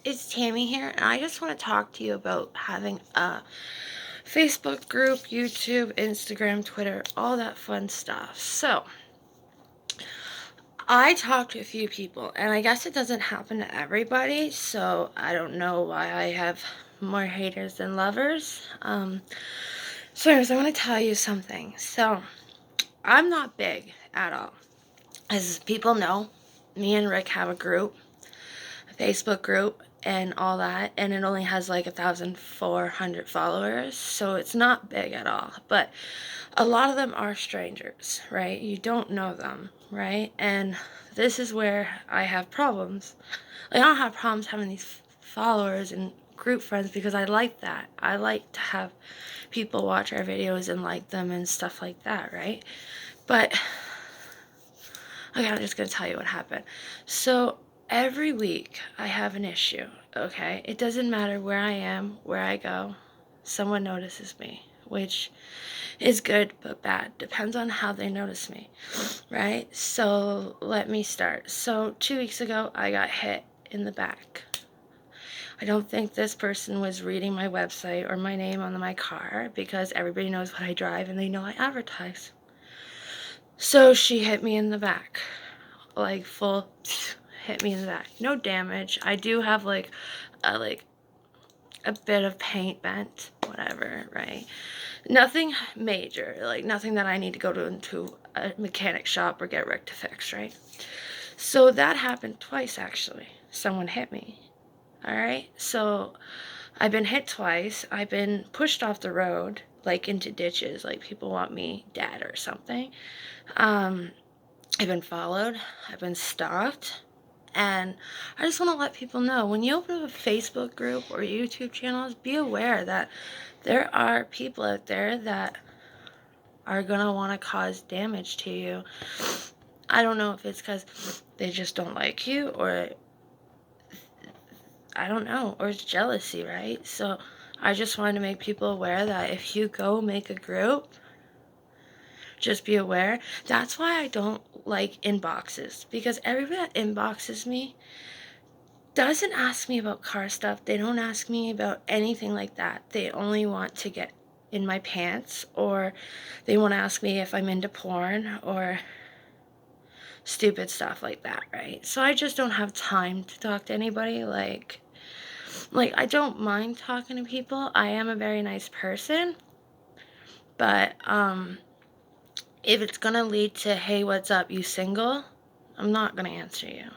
It's Tammy here, and I just want to talk to you about having a Facebook group, YouTube, Instagram, Twitter, all that fun stuff. So, I talked to a few people, and I guess it doesn't happen to everybody, so I don't know why I have more haters than lovers. Anyways, I want to tell you something. So, I'm not big at all. As people know, me and Rick have a group, Facebook group and all that, and it only has like 1,400 followers, so it's not big at all. But a lot of them are strangers, right? You don't know them, right? And this is where I have problems. Like, I don't have problems having these followers and group friends because I like that. I like to have people watch our videos and like them and stuff like that, right? But okay, I'm just gonna tell you what happened. So every week I have an issue, okay? It doesn't matter where I am, where I go, someone notices me, which is good but bad. Depends on how they notice me, right? So let me start. So 2 weeks ago, I got hit in the back. I don't think this person was reading my website or my name on my car because everybody knows what I drive and they know I advertise. So she hit me in the back. Like full hit me in the back. No damage. I do have like a bit of paint bent, whatever, right? Nothing major, like nothing that I need to go into a mechanic shop or get Rick to fix, right? So that happened twice actually. Someone hit me. All right? So I've been hit twice. I've been pushed off the road, like into ditches, like people want me dead or something. I've been followed, I've been stalked, and I just want to let people know, when you open up a Facebook group or YouTube channels, be aware that there are people out there that are going to want to cause damage to you. I don't know if it's because they just don't like you, or I don't know, or it's jealousy, right? So I just wanted to make people aware that if you go make a group, just be aware. That's why I don't like inboxes, because everybody that inboxes me doesn't ask me about car stuff. They don't ask me about anything like that. They only want to get in my pants, or they want to ask me if I'm into porn or stupid stuff like that, right? So I just don't have time to talk to anybody. Like I don't mind talking to people. I am a very nice person, but if it's gonna lead to, hey, what's up, you single? I'm not gonna answer you.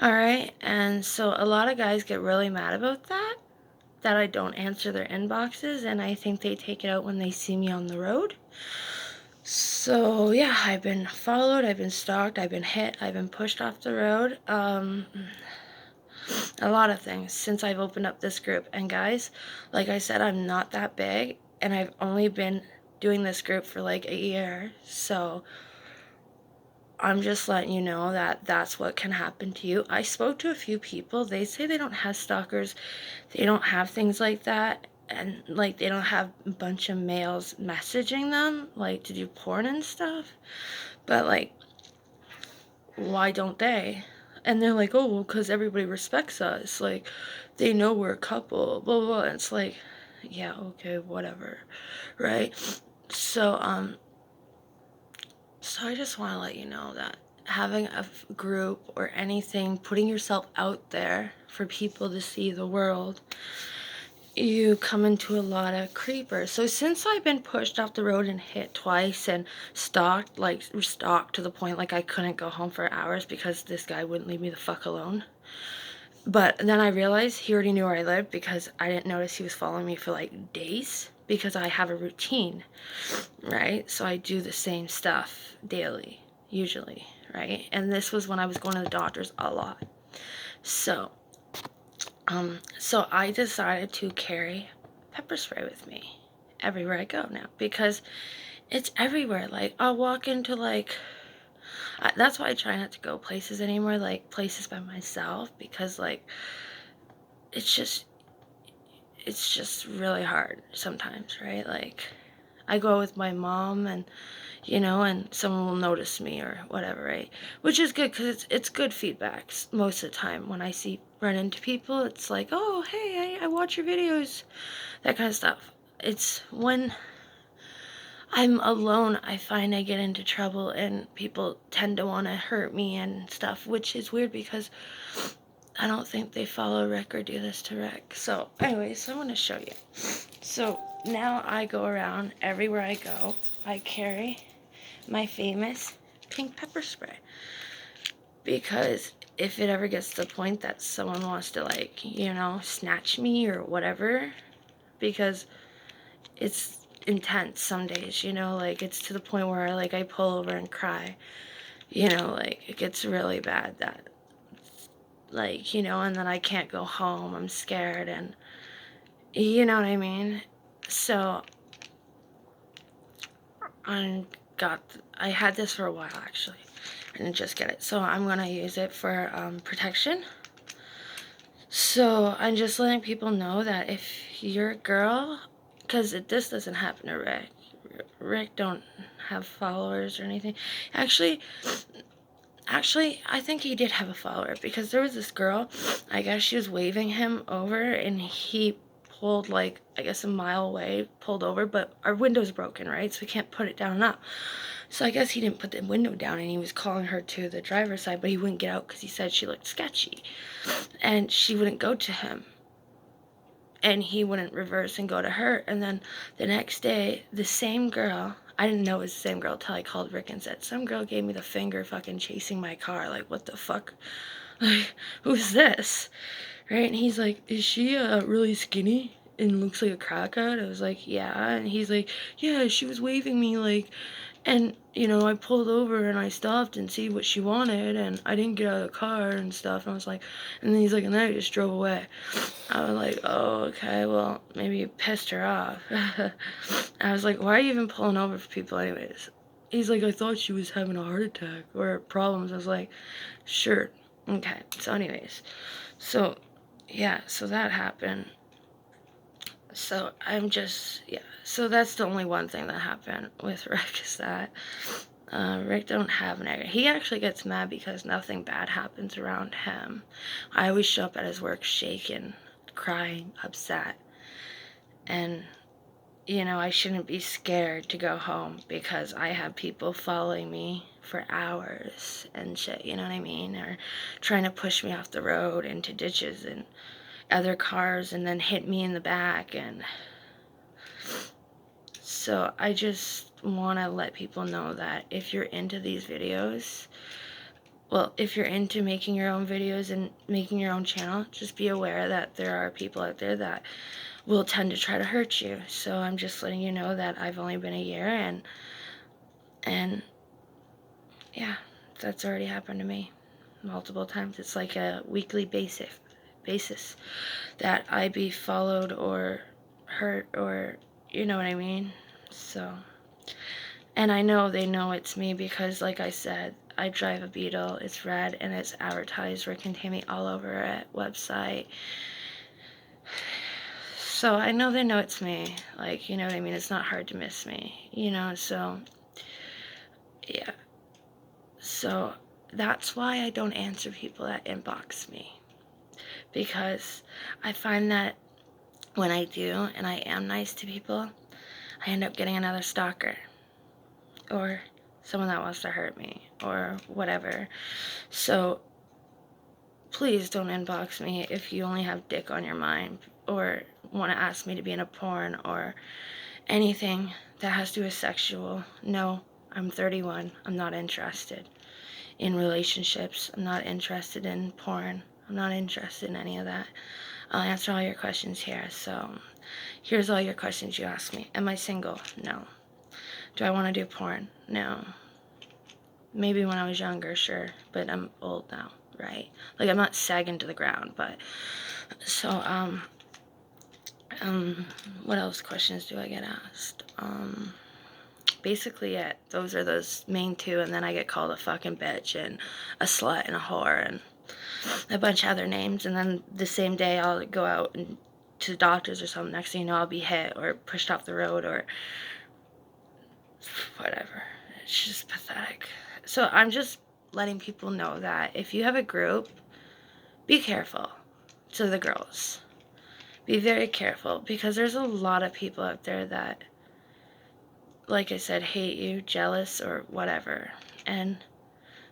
All right? And so a lot of guys get really mad about that I don't answer their inboxes, and I think they take it out when they see me on the road. So yeah, I've been followed, I've been stalked, I've been hit, I've been pushed off the road. A lot of things since I've opened up this group. And guys, like I said, I'm not that big, and I've only been doing this group for like a year. So I'm just letting you know that that's what can happen to you. I spoke to a few people. They say they don't have stalkers. They don't have things like that. And, like, they don't have a bunch of males messaging them, like, to do porn and stuff. But, like, why don't they? And they're like, oh, well, because everybody respects us. Like, they know we're a couple, blah, blah, blah. And it's like, yeah, okay, whatever, right? So, so I just want to let you know that having a group or anything, putting yourself out there for people to see the world, you come into a lot of creepers. So since I've been pushed off the road and hit twice and stalked, like stalked to the point like I couldn't go home for hours because this guy wouldn't leave me the fuck alone. But then I realized he already knew where I lived because I didn't notice he was following me for like days, because I have a routine, right? So I do the same stuff daily, usually, right? And this was when I was going to the doctors a lot. So I decided to carry pepper spray with me everywhere I go now, because it's everywhere. Like, I'll walk into that's why I try not to go places anymore, like places by myself, because like it's just really hard sometimes, right? Like, I go with my mom, and and someone will notice me or whatever, right? Which is good because it's good feedbacks most of the time. When I run into people, it's like, oh, hey, I watch your videos, that kind of stuff. It's when I'm alone, I find I get into trouble and people tend to want to hurt me and stuff, which is weird because I don't think they follow Rick or do this to Rick. So anyways, I want to show you. So now I go around everywhere I go. I carry my famous pink pepper spray. Because if it ever gets to the point that someone wants to, like, snatch me or whatever, because it's intense some days, like it's to the point where like I pull over and cry, like it gets really bad that, like, and then I can't go home. I'm scared, and you know what I mean? So I had this for a while actually. I didn't just get it. So I'm gonna use it for protection. So I'm just letting people know that if you're a girl, because this doesn't happen to Rick. Rick don't have followers or anything. Actually, I think he did have a follower because there was this girl, I guess she was waving him over and he pulled, like, I guess a mile away, pulled over, but our window's broken, right? So we can't put it down up. So I guess he didn't put the window down and he was calling her to the driver's side, but he wouldn't get out because he said she looked sketchy. And she wouldn't go to him. And he wouldn't reverse and go to her. And then the next day, the same girl, I didn't know it was the same girl until I called Rick and said, some girl gave me the finger fucking chasing my car. Like, what the fuck? Like, who's this? Right? And he's like, is she really skinny and looks like a crackhead? I was like, yeah. And he's like, yeah, she was waving me, like, and, I pulled over and I stopped and see what she wanted and I didn't get out of the car and stuff. And I was like, and then he's like, and then I just drove away. I was like, oh, okay, well, maybe you pissed her off. I was like, why are you even pulling over for people anyways? He's like, I thought she was having a heart attack or problems. I was like, sure. Okay, so anyways, so, yeah, so that happened. So I'm just, yeah, so that's the only one thing that happened with Rick is that Rick don't have negative. He actually gets mad because nothing bad happens around him. I always show up at his work shaken, crying, upset, and I shouldn't be scared to go home because I have people following me for hours and shit, you know what I mean? Or trying to push me off the road into ditches and other cars and then hit me in the back. And so I just want to let people know that if you're into these videos, well, if you're into making your own videos and making your own channel, just be aware that there are people out there that will tend to try to hurt you. So I'm just letting you know that I've only been a year and yeah, that's already happened to me multiple times. It's like a weekly basis that I be followed or hurt, or you know what I mean? So, and I know they know it's me because, like I said, I drive a Beetle. It's red and it's advertised Rick and Tammy all over at website. So I know they know it's me. Like, you know what I mean? It's not hard to miss me, so yeah. So that's why I don't answer people that inbox me. Because I find that when I do and I am nice to people, I end up getting another stalker or someone that wants to hurt me or whatever. So please don't inbox me if you only have dick on your mind or want to ask me to be in a porn or anything that has to do with sexual. No, I'm 31. I'm not interested in relationships. I'm not interested in porn. I'm not interested in any of that. I'll answer all your questions here. So here's all your questions you asked me. Am I single? No. Do I want to do porn? No. Maybe when I was younger, sure, but I'm old now, right? Like, I'm not sagging to the ground, but so what else questions do I get asked? Basically it. Those are those main two, and then I get called a fucking bitch and a slut and a whore and a bunch of other names, and then the same day I'll go out and to the doctors or something. Next thing you know, I'll be hit or pushed off the road or whatever. It's just pathetic. So I'm just letting people know that if you have a group, be careful. To the girls, be very careful, because there's a lot of people out there that, like I said, hate you, jealous, or whatever, and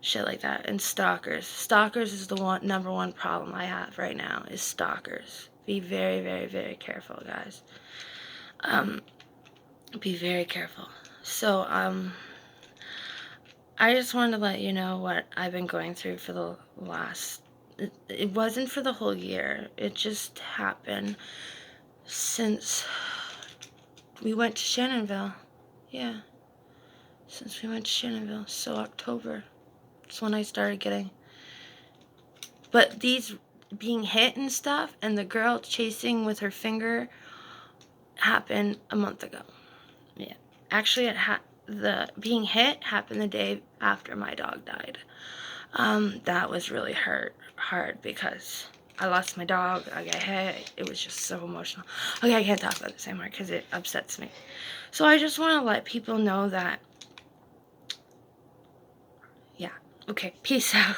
shit like that. And stalkers. Stalkers is the number one problem I have right now, is stalkers. Be very, very, very careful, guys. Be very careful. So, I just wanted to let you know what I've been going through for the last... It wasn't for the whole year. It just happened since we went to Shannonville. Yeah. Since we went to Shannonville. So October. That's when I started getting... But these being hit and stuff, and the girl chasing with her finger, happened a month ago. Yeah. Actually, the being hit happened the day after my dog died. That was really hard because I lost my dog, I got hit, it was just so emotional. Okay, I can't talk about this anymore because it upsets me. So I just want to let people know that, yeah, okay, peace out.